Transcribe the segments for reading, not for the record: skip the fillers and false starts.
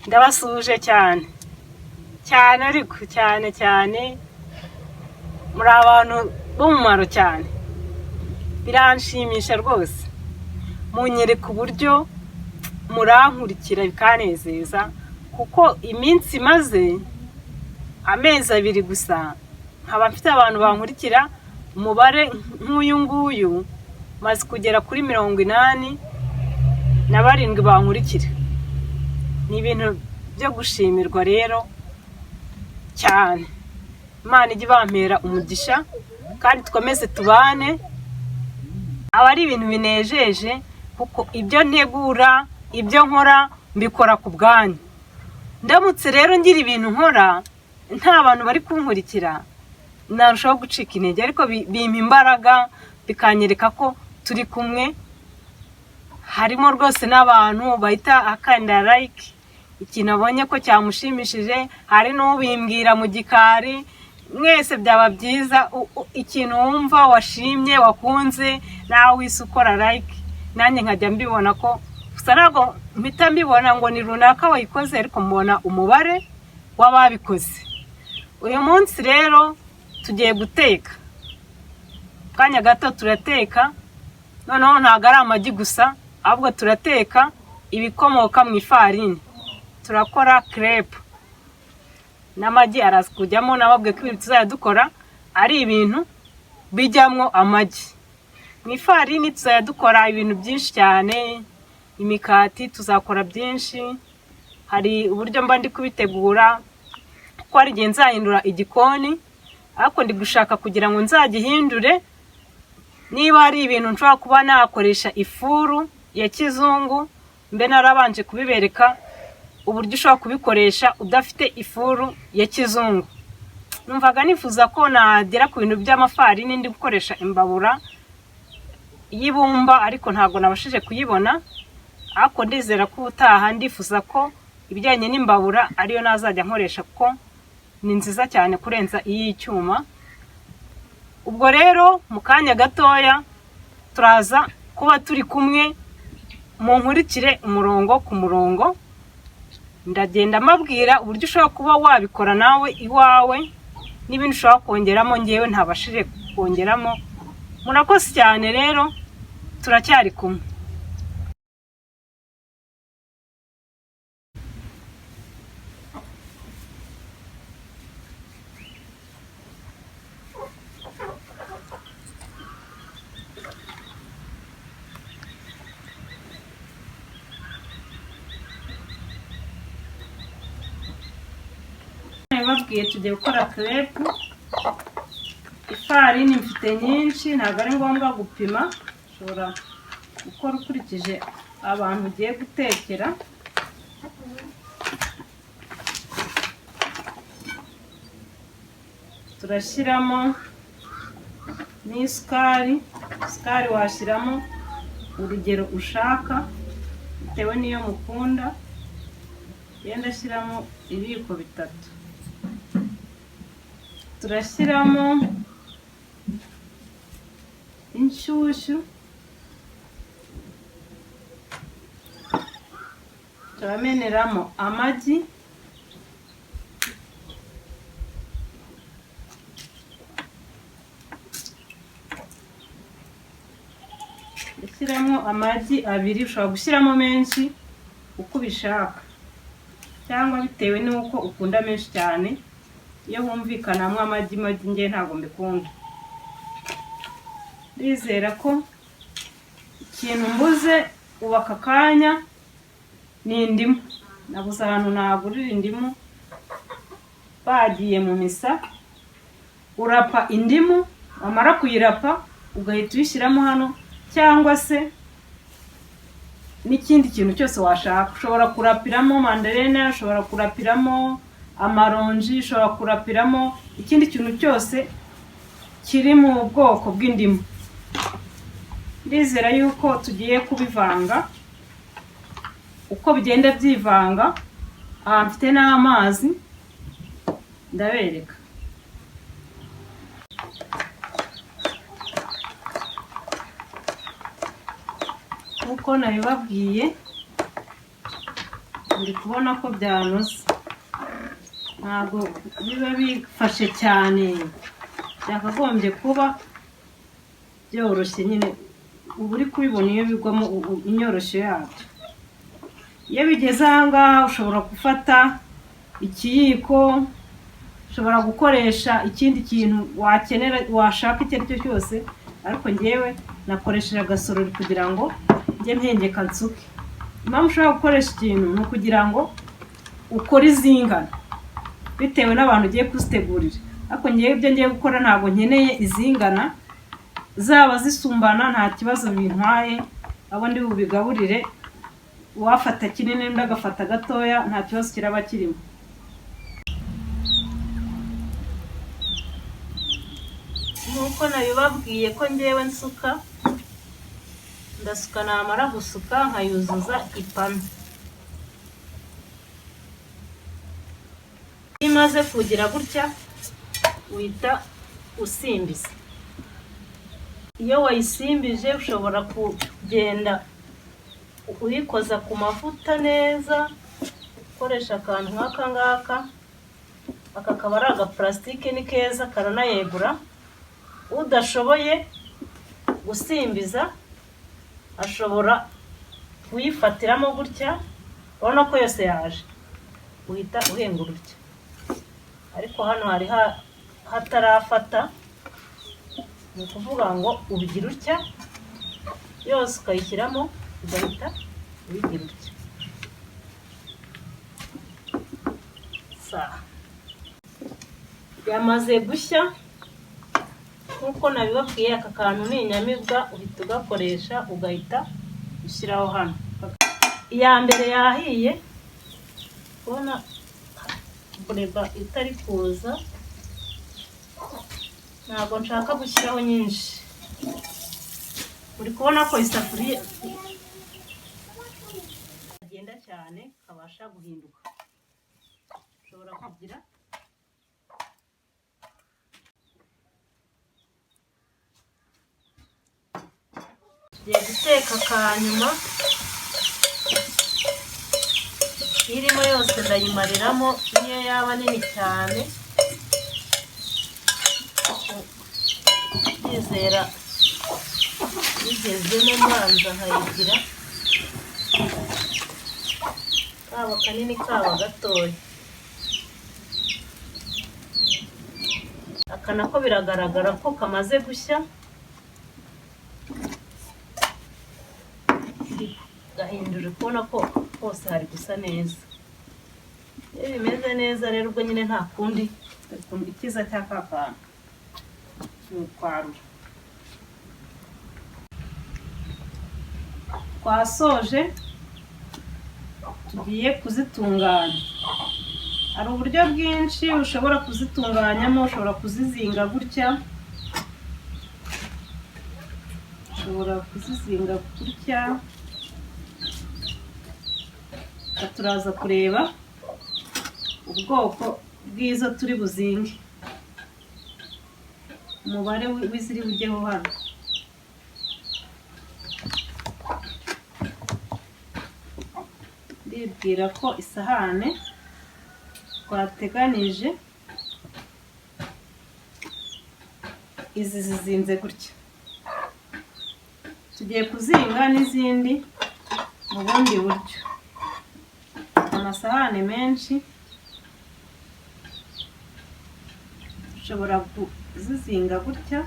ndabasuje cyane cyane ariko cyane cyane muri abantu b'umumaro cyane, biranshimisha rwose, munyereka uburyo murankurikira bikanezeza, kuko iminsi maze amezi 2 gusa nkaba mfite abantu bankurikira umubare nk'uyu nguyu maze kugera kuri 87 bankurikira. Ni ibintu byo gushimirwa rero cyane. Imana ijye bampera umugisha kandi twomeze tubane. Aba ari ibintu binejeje kuko ibyo ntegura, ibyo nkora mbikora ku bwanyu. Ndamutse rero ngira ibintu nkora nta bantu bari kunkurikira, narushaho gucika intege, ariko bimpa imbaraga bikanyereka ko turi kumwe. Harimo rwose n'abantu bahita akanda like ikintu abonye ko cyamushimishije, hari n'ubimbwira mu gikari. Mwese byaba byiza ikintu wumva washimye wakunze nawe wise ukora like, nanjye nkajya mbibona ko gusa ntabwo mpita mbibona ngo ni runaka wayikoze, ariko mbona umubare w'ababikoze. Uyu munsi rero tugiye guteka, kanya gato turateka. Noneho ntabwo ari amagi gusa, ahubwo turateka ibikomoka mu ifarini. Turakora crepe n'amagi araza kujyamo. Nababwiye ko ibintu tuzajya dukora ari ibintu bijyamo amagi. Mu ifarini tuzajya dukora ibintu byinshi cyane, imikati tuzakora byinshi. Hari uburyo mba ndi kubitegura kuko hari igihe nzahindura igikoni, ariko ndi gushaka kugira ngo nzagihindure. Niba hari ibintu nshobora kuba nakoresha ifuru ya kizungu, mbe narabanje kubibereka uburyo ushobora kubikoresha udafite ifuru ya kizungu. Numvaga nifuza ko nagera ku bintu by'amafarini ndi gukoresha imbabura y'ibumba, ariko ntabwo nabashije kuyibona. Ariko ndizera ko utaha ndifuza ko ibijyanye n'imbabura ariyo nazajya nkoresha, kuko ni nziza cyane kurenza iy'icyuma. Ubwo rero mu kanya gatoya turaza kuba turi kumwe, munkurikire umurongo ku murongo. Ndagenda mabwira uburyo ushobora kuba wabikora nawe iwawe, n'ibindi ushobora kongeramo ngewe ntabashije kongeramo. Murakoze cyane rero, turacyari kumwe. Babwiye tugiye gukora crepe. Ifarini mfite nyinshi, ntabwo ari ngombwa gupima, ushobora gukora ukurikije abantu ugiye gutekera. Turashyiramo n'isukari. Isukari washyiramo urugero ushaka bitewe n'iyo mukunda. Yenda shyiramo ibiyiko 3. Turashyiramo inshyushyu, turameneramo amagi, dushyiramo amagi 2. Ushobora gushyiramo menshi uko ubishaka, cyangwa bitewe n'uko ukunda menshi cyane. Iyo humvikanamo amagi nge ntabwo mbikunda. Ndizera ko ikintu mbuze ubu aka kanya ni indimu. Nabuze ahantu nagurira indimu, bagiye mu misa. Urapa indimu, wamara kuyirapa ugahita uyishyiramo hano, cyangwa se n'ikindi kintu cyose washaka. Ushobora kurapiramo mandarine, ushobora kurapiramo amaronji, ushobora kurapiramo ikindi kintu cyose kiri mu bwoko bw'indimu. Ndizera yuko tugiye kubivanga. Uko bigenda byivanga, aha mfite n'amazi ndabereka. Uko nabibabwiye ndi kubona ko byanoze, ntabwo biba bifashe cyane, byakagombye kuba byoroshye nyine. Ubu uri kubibona iyo bigwamo inyoroshyo yabyo. Iyo bigeze aha ngaha ushobora gufata ikiyiko, ushobora gukoresha ikindi kintu wakenera washaka icyo ari cyo cyose, ariko ngewe nakoresheje agasorori kugira ngo njye mpengeka nsuke. Impamvu ushobora gukoresha ikintu ni ukugira ngo ukore izingana bitewe n'abantu ugiye kuzitegurira, ariko ngewe ibyo ngiye gukora ntabwo nkeneye izingana, zaba zisumbana nta kibazo bintwaye, abo ndi bubigaburire uwafata kinini n'undi agafata gatoya nta kibazo kiraba kirimo. Nk'uko nabibabwiye ko ngewe nsuka, ndasuka, namara gusuka nkayuzuza ipanu. Iyo imaze kugira gutya uhita usimbiza. Iyo wayisimbije ushobora kugenda uyikoza ku mavuta neza, ukoresha akantu nk'aka ngaka. Aka kaba ari agaparasitike, ni keza karanayegura. Udashoboye gusimbiza ashobora kuyifatiramo gutya, urabona ko yose yaje, uhita uhengura utya. Ariko hano hari hatarafata, ni ukuvuga ngo ubigira utya yose ukayishyiramo, ugahita ubigira utya. Yamaze gushya nk'uko nabibabwiye. Aka kantu ni inyamibwa, uhita ugakoresha ugahita ushyiraho hano. Iya mbere yahiye, ubona bureba itari kuza, ntabwo nshaka gushyiraho nyinshi. Uri kubona ko isafuriya agenda cyane kabasha guhinduka. Ushobora kugira ngiye guteka akanyuma, irimo yose ndayimariramo, niyo yaba nini cyane yizera igezemo mbanza nkayigira, kaba kanini kaba gatoya. Aka nako biragaragara ko kamaze gushya, gahindura, kubona ko hose hari gusa neza. Iyo bimeze neza rero ubwo nyine nta kundi, ikiza cya ka kantu n'utwarura. Twasoje, tugiye kuzitunganya. Hari uburyo bwinshi ushobora kuzitunganyamo. Ushobora kuzizinga gutya, ushobora kuzizinga gutya. Turaza kureba ubwoko bw'izo turi buzinge, umubare w'iziri bujyeho hano. Ndibwira ko isahane twateganije izi zizinze gutya. Tugiye kuzinga n'izindi mu bundi buryo. Amasahane menshi, ushobora kuzizinga gutya,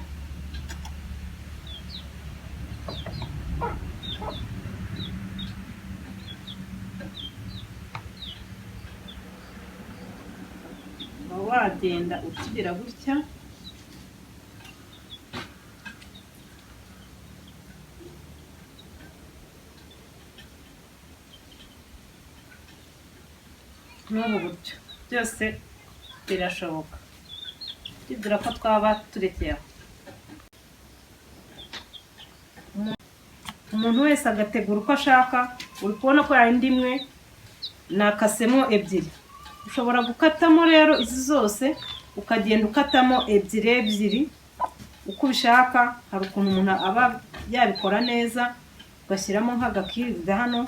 wagenda utugira gutya. N'ubu buryo byose birashoboka, tubwira ko twaba turekeye aho. Umuntu wese agategura uko ashaka. Uri kubona ko yayindi imwe nakasemo ebyiri. Ushobora gukatamo rero izi zose, ukagenda ukatamo ebyiri ebyiri uko ubishaka. Hari ukuntu umuntu aba yabikora neza, ugashyiramo nk'agakirida hano,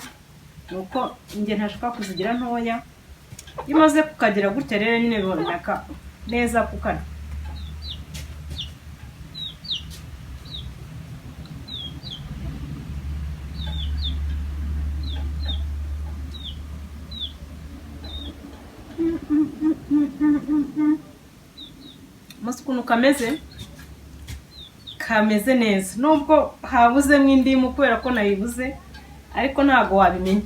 nuko njye ntashaka kuzigira ntoya. Iyo umaze kukagira gutya rero nyine biboneka neza kukarya. Musi ukuntu kameze neza, nubwo habuzemo indimu kubera ko nayibuze, ariko ntago wabimenya.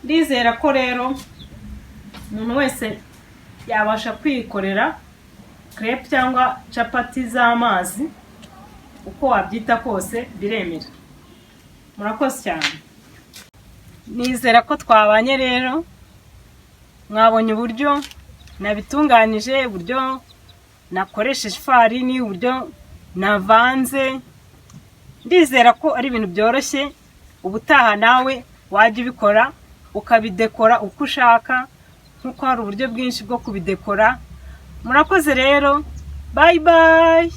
Ndizera ko rero umuntu wese yabasha kwikorera crepe cyangwa capati z'amazi, uko wabyita kose biremera. Murakoze cyane. Nizera ko twabanye rero, mwabonye uburyo nabitunganije, uburyo nakoresheje ifarini, uburyo navanze. Ndizera ko ari ibintu byoroshye, ubutaha nawe wajya ubikora ukabidekora uko ushaka, nkuko hari uburyo bwinshi bwo kubidekora. Murakoze rero, bye bye.